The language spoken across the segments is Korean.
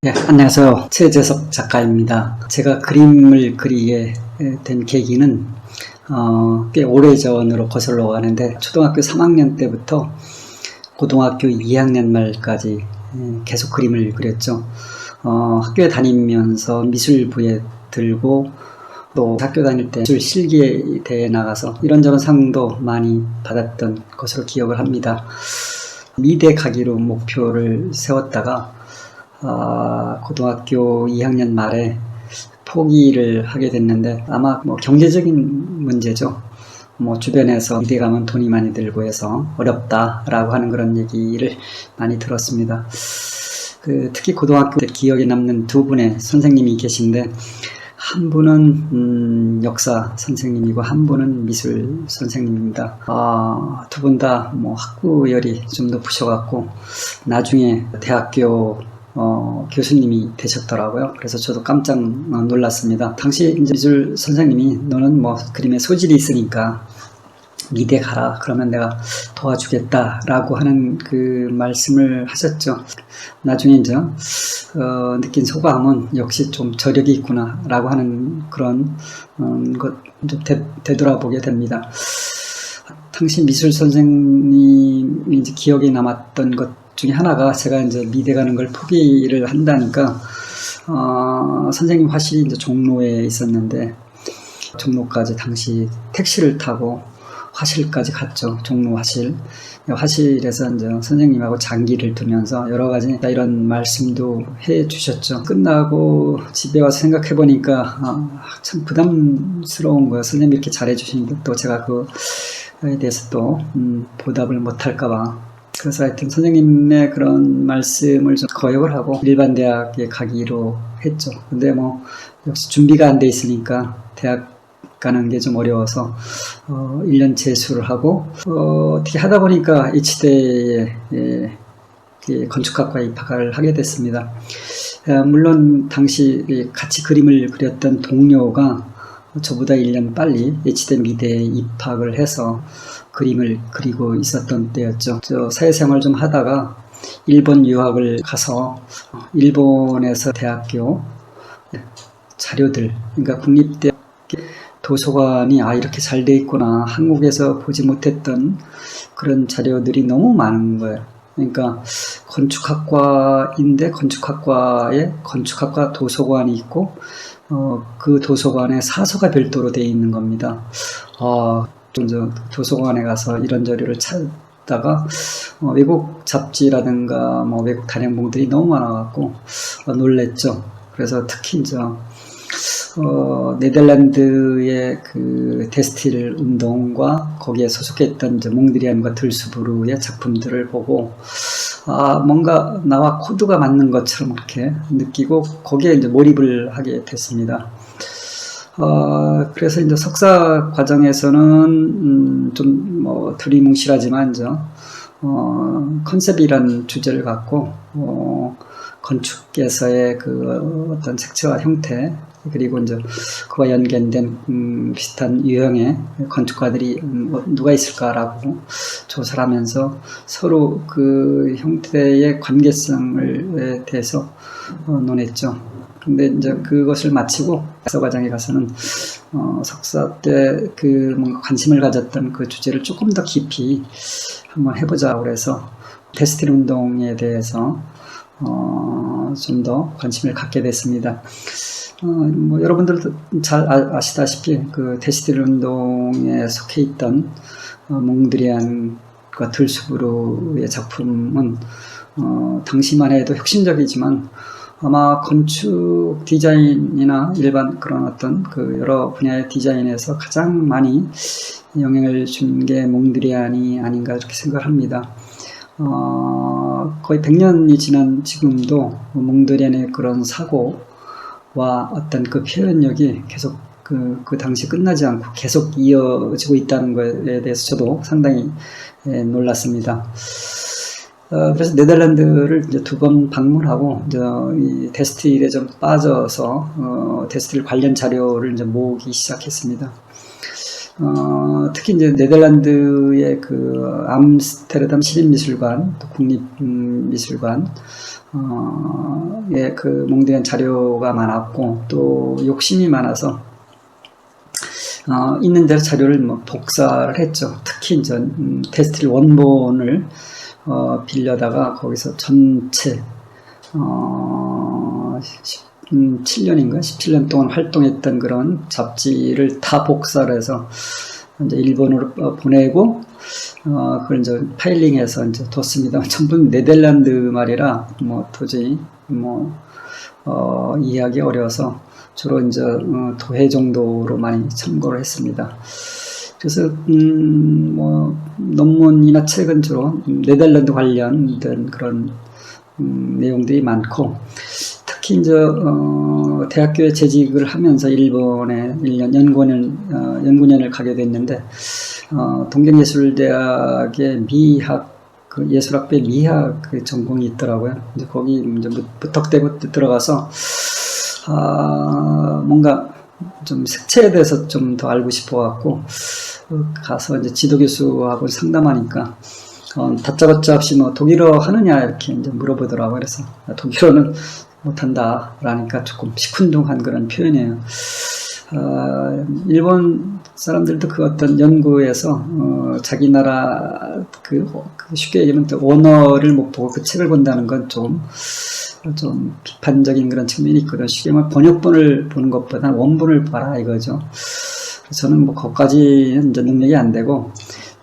네, 안녕하세요. 최재석 작가입니다. 제가 그림을 그리게 된 계기는 꽤 오래전으로 거슬러 가는데, 초등학교 3학년 때부터 고등학교 2학년 말까지 계속 그림을 그렸죠. 학교에 다니면서 미술부에 들고, 또 학교 다닐 때 미술 실기대회에 나가서 이런저런 상도 많이 받았던 것으로 기억을 합니다. 미대 가기로 목표를 세웠다가 고등학교 2학년 말에 포기를 하게 됐는데, 아마 경제적인 문제죠. 주변에서 미대 가면 돈이 많이 들고 해서 어렵다라고 하는 그런 얘기를 많이 들었습니다. 특히 고등학교 때 기억에 남는 두 분의 선생님이 계신데, 한 분은 역사 선생님이고 한 분은 미술 선생님입니다. 두 분 다 학구열이 좀 높으셔갖고 나중에 대학교 교수님이 되셨더라고요. 그래서 저도 깜짝 놀랐습니다. 당시 미술 선생님이 너는 그림에 소질이 있으니까 미대 가라, 그러면 내가 도와주겠다라고 하는 그 말씀을 하셨죠. 나중에 이제 느낀 소감은 역시 좀 저력이 있구나라고 하는 그런 것 좀 되돌아보게 됩니다. 당시 미술 선생님이 이제 기억에 남았던 것 중에 하나가, 제가 이제 미대 가는 걸 포기를 한다니까 선생님 화실이 이제 종로에 있었는데, 종로까지 당시 택시를 타고 화실까지 갔죠. 종로 화실. 화실에서 이제 선생님하고 장기를 두면서 여러 가지 이런 말씀도 해 주셨죠. 끝나고 집에 와서 생각해 보니까 참 부담스러운 거예요. 선생님이 이렇게 잘해 주시는데 또 제가 그에 대해서 또 보답을 못 할까봐. 그래서 하여튼 선생님의 그런 말씀을 좀 거역을 하고 일반 대학에 가기로 했죠. 근데 역시 준비가 안 돼 있으니까 대학 가는 게 좀 어려워서 1년 재수를 하고 어떻게 하다 보니까 H대에 건축학과에 입학을 하게 됐습니다. 물론 당시 같이 그림을 그렸던 동료가 저보다 1년 빨리 H대 미대에 입학을 해서 그림을 그리고 있었던 때였죠. 저 사회생활 좀 하다가 일본 유학을 가서 일본에서 대학교 자료들, 그러니까 국립대 도서관이 이렇게 잘 돼 있구나, 한국에서 보지 못했던 그런 자료들이 너무 많은 거예요. 그러니까 건축학과인데 건축학과에 건축학과 도서관이 있고 그 도서관에 사서가 별도로 돼 있는 겁니다. 도서관에 가서 이런 자료를 찾다가 외국 잡지라든가 외국 단행본들이 너무 많아갖고 놀랬죠. 그래서 특히 이제 네덜란드의 그 데스틸 운동과 거기에 소속했던 이제 몽드리안과 들수부르의 작품들을 보고 뭔가 나와 코드가 맞는 것처럼 그렇게 느끼고 거기에 이제 몰입을 하게 됐습니다. 그래서 이제 석사 과정에서는 좀 두리뭉실하지만 이제 컨셉이라는 주제를 갖고 건축에서의 그 어떤 색채와 형태, 그리고 이제 그와 연관된 비슷한 유형의 건축가들이 누가 있을까라고 조사를 하면서 서로 그 형태의 관계성에 대해서 논했죠. 근데 이제 그것을 마치고 석사 과정에 가서는 석사 때 관심을 가졌던 그 주제를 조금 더 깊이 한번 해보자고 그래서 데스틸 운동에 대해서 좀 더 관심을 갖게 됐습니다. 여러분들도 잘 아시다시피 그 데스틸 운동에 속해 있던 몽드리안과 들수부르의 작품은 당시만 해도 혁신적이지만 아마 건축 디자인이나 일반 그런 어떤 여러 분야의 디자인에서 가장 많이 영향을 준 게 몽드리안이 아닌가 이렇게 생각을 합니다. 거의 100년이 지난 지금도 몽드리안의 그런 사고와 어떤 그 표현력이 계속 그 당시 끝나지 않고 계속 이어지고 있다는 것에 대해서 저도 상당히 놀랐습니다. 그래서 네덜란드를 이제 2번 방문하고 이 데스틸에 좀 빠져서 데스틸 관련 자료를 이제 모으기 시작했습니다. 특히 이제 네덜란드의 그 암스테르담 시립미술관, 또 국립미술관, 예, 그 몽디안 자료가 많았고, 또 욕심이 많아서, 있는 대로 자료를 뭐 복사를 했죠. 특히 이제, 테스트릴 원본을, 빌려다가 거기서 전체, 7년인가? 17년 동안 활동했던 그런 잡지를 다 복사를 해서 이제 일본으로 보내고, 그걸 이제 파일링해서 이제 뒀습니다. 전부 네덜란드 말이라, 뭐, 도저히, 뭐, 이해하기 어려워서 주로 이제, 도해 정도로 많이 참고를 했습니다. 그래서, 뭐, 논문이나 책은 주로 네덜란드 관련된 그런, 내용들이 많고, 특히 이제 대학교에 재직을 하면서 일본에 1년 연구년을 가게 됐는데, 동경예술대학의 미학, 그 예술학부의 미학 그 전공이 있더라고요. 이제 거기 이제 무턱대고 들어가서 뭔가 좀 색채에 대해서 좀 더 알고 싶어갖고 가서 이제 지도교수하고 상담하니까 다짜고짜 없이 뭐 독일어 하느냐 이렇게 이제 물어보더라고요. 그래서 독일어는 못한다 라니까 조금 시큰둥한 그런 표현이에요. 일본 사람들도 그 어떤 연구에서 자기 나라 그 쉽게 얘기하면 또 언어를 못 보고 그 책을 본다는 건 좀 비판적인 그런 측면이 있거든요. 쉽게 말하면 번역본을 보는 것보다 원본을 봐라 이거죠. 저는 뭐 거기까지는 이제 능력이 안 되고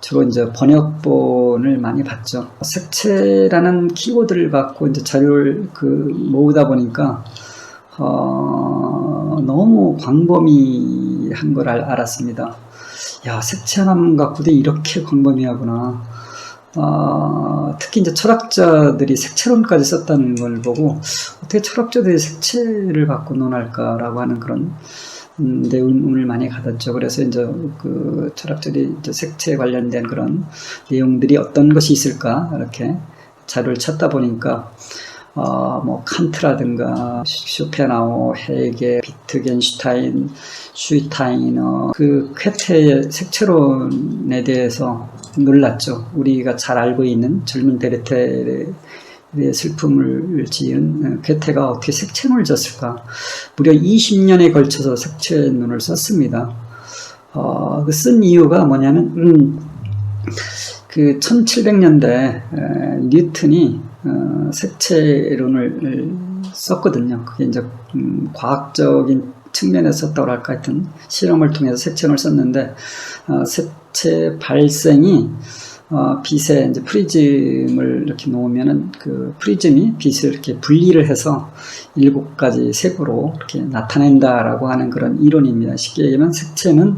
주로 이제 번역본을 많이 봤죠. 색채라는 키워드를 갖고 이제 자료를 모으다 보니까 너무 광범위한 걸 알았습니다. 야, 색채 하나만 갖고도 이렇게 광범위하구나. 특히 이제 철학자들이 색채론까지 썼다는 걸 보고 어떻게 철학자들이 색채를 갖고 논할까라고 하는 그런 내용을 많이 가졌죠. 그래서 이제 그 철학자들이 이제 색채에 관련된 그런 내용들이 어떤 것이 있을까 이렇게 자료를 찾다 보니까 뭐 칸트라든가 쇼펜하우어, 헤게, 비트겐슈타인, 슈타이너 그 쾌테의 색채론에 대해서 놀랐죠. 우리가 잘 알고 있는 젊은 베르테르의 슬픔을 지은 쾌테가 어떻게 색채론을 썼을까? 무려 20년에 걸쳐서 색채론을 썼습니다. 그 쓴 이유가 뭐냐면 그 1700년대 뉴턴이 색채론을 썼거든요. 그게 이제 과학적인 측면에서 썼다고 할까 하여튼 실험을 통해서 색채론을 썼는데 색채 발생이 빛에 이제 프리즘을 이렇게 놓으면은 그 프리즘이 빛을 이렇게 분리를 해서 7가지 색으로 이렇게 나타낸다라고 하는 그런 이론입니다. 쉽게 얘기하면 색채는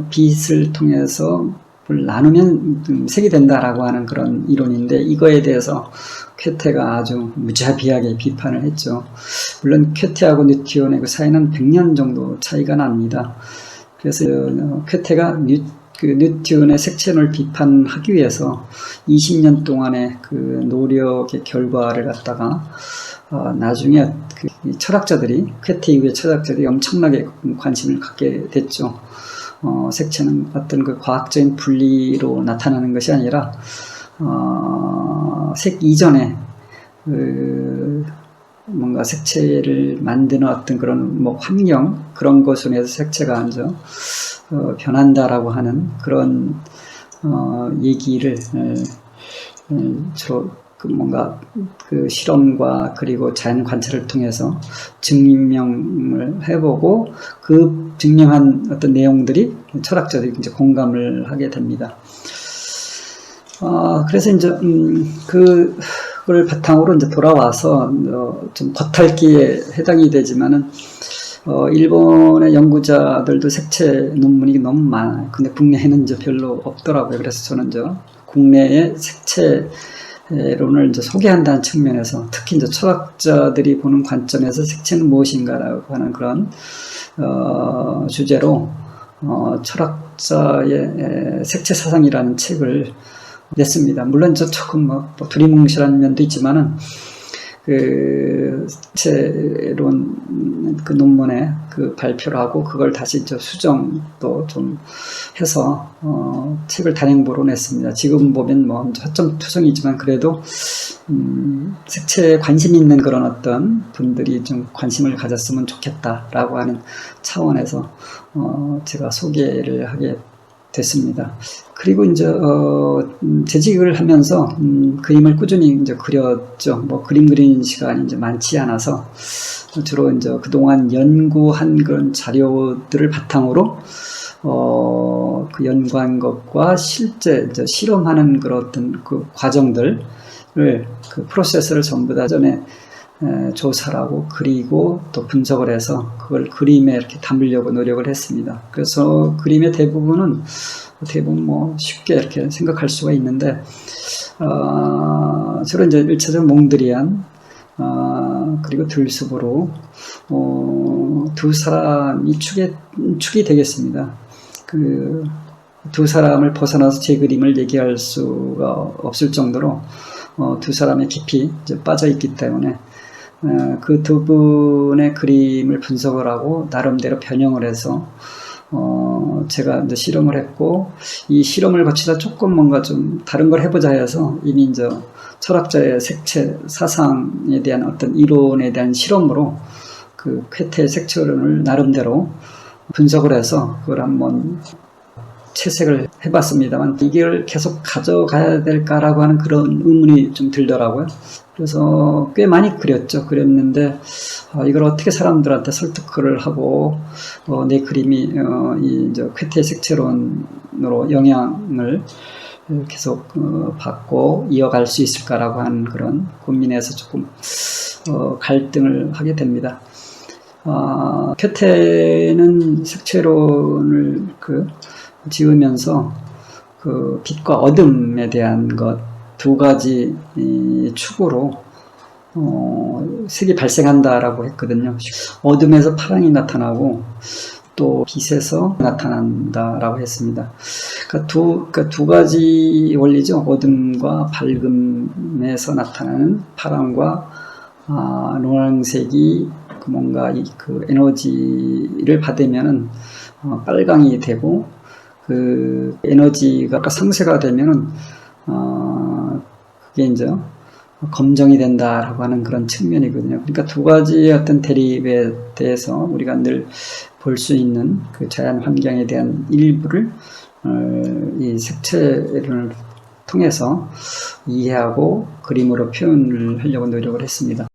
빛을 통해서 나누면 색이 된다라고 하는 그런 이론인데 이거에 대해서 쾌테가 아주 무자비하게 비판을 했죠. 물론 쾌테하고 뉴티온의 그 사이는 100년 정도 차이가 납니다. 그래서 쾌테가 뉴티온의 색채론을 비판하기 위해서 20년 동안의 그 노력의 결과를 갖다가 나중에 그 철학자들이 쾌테 이후의 철학자들이 엄청나게 관심을 갖게 됐죠. 색채는 어떤 그 과학적인 분리로 나타나는 것이 아니라 색 이전에 뭔가 색채를 만드는 어떤 그런 뭐 환경 그런 것으로 해서 색채가 이제 변한다라고 하는 그런 얘기를 주로 뭔가 그 실험과 그리고 자연 관찰을 통해서 증명을 해보고 그 증명한 어떤 내용들이 철학자들이 이제 공감을 하게 됩니다. 그래서 이제 그걸 바탕으로 이제 돌아와서 좀 겉핥기에 해당이 되지만은 일본의 연구자들도 색채 논문이 너무 많아요. 근데 국내에는 이제 별로 없더라고요. 그래서 저는 이제 국내의 색채론을 이제 소개한다는 측면에서 특히 이제 철학자들이 보는 관점에서 색채는 무엇인가라고 하는 그런 주제로 철학자의 색채 사상이라는 책을 냈습니다. 물론 저 조금 뭐 두리뭉실한 면도 있지만은 그 색채론 그 논문에 그 발표를 하고 그걸 다시 이제 수정도 좀 해서 책을 단행본으로 냈습니다. 지금 보면 뭐 허점투성이지만 그래도 색채에 관심 있는 그런 어떤 분들이 좀 관심을 가졌으면 좋겠다라고 하는 차원에서 제가 소개를 하게 됐습니다. 그리고 이제 재직을 하면서 그림을 꾸준히 이제 그렸죠. 뭐 그림 그리는 시간이 이제 많지 않아서 주로 이제 그동안 연구한 그런 자료들을 바탕으로 그 연구한 것과 실제 이제 실험하는 그런 어떤 그 과정들을 그 프로세스를 전부 다 전에 조사를 하고 그리고 또 분석을 해서 그걸 그림에 이렇게 담으려고 노력을 했습니다. 그래서 그림의 대부분 뭐 쉽게 이렇게 생각할 수가 있는데 주로 이제 1차적 몽드리안 그리고 들수부로 두 사람이 축이 되겠습니다. 그 두 사람을 벗어나서 제 그림을 얘기할 수가 없을 정도로 두 사람의 깊이 이제 빠져 있기 때문에 그 두 분의 그림을 분석을 하고 나름대로 변형을 해서 제가 이제 실험을 했고 이 실험을 거치다 조금 뭔가 좀 다른 걸 해보자 해서 이미 이제 철학자의 색채 사상에 대한 어떤 이론에 대한 실험으로 그 쾌테의 색채론을 나름대로 분석을 해서 그걸 한번 채색을 해봤습니다만 이걸 계속 가져가야 될까라고 하는 그런 의문이 좀 들더라고요. 그래서 꽤 많이 그렸는데 이걸 어떻게 사람들한테 설득을 하고 내 그림이 이제 쾌테의 색채론으로 영향을 계속 받고 이어갈 수 있을까라고 하는 그런 고민에서 조금 갈등을 하게 됩니다. 쾌테는 색채론을 지으면서 그 빛과 어둠에 대한 것 두 가지 축으로 색이 발생한다라고 했거든요. 어둠에서 파랑이 나타나고 또 빛에서 나타난다라고 했습니다. 그러니까 두 가지 원리죠. 어둠과 밝음에서 나타나는 파랑과 노란색이 뭔가 그 에너지를 받으면은 빨강이 되고 그 에너지가 상쇄가 되면은 그게 이제 검정이 된다라고 하는 그런 측면이거든요. 그러니까 두 가지의 어떤 대립에 대해서 우리가 늘 볼 수 있는 그 자연 환경에 대한 일부를 이 색채를 통해서 이해하고 그림으로 표현을 하려고 노력을 했습니다.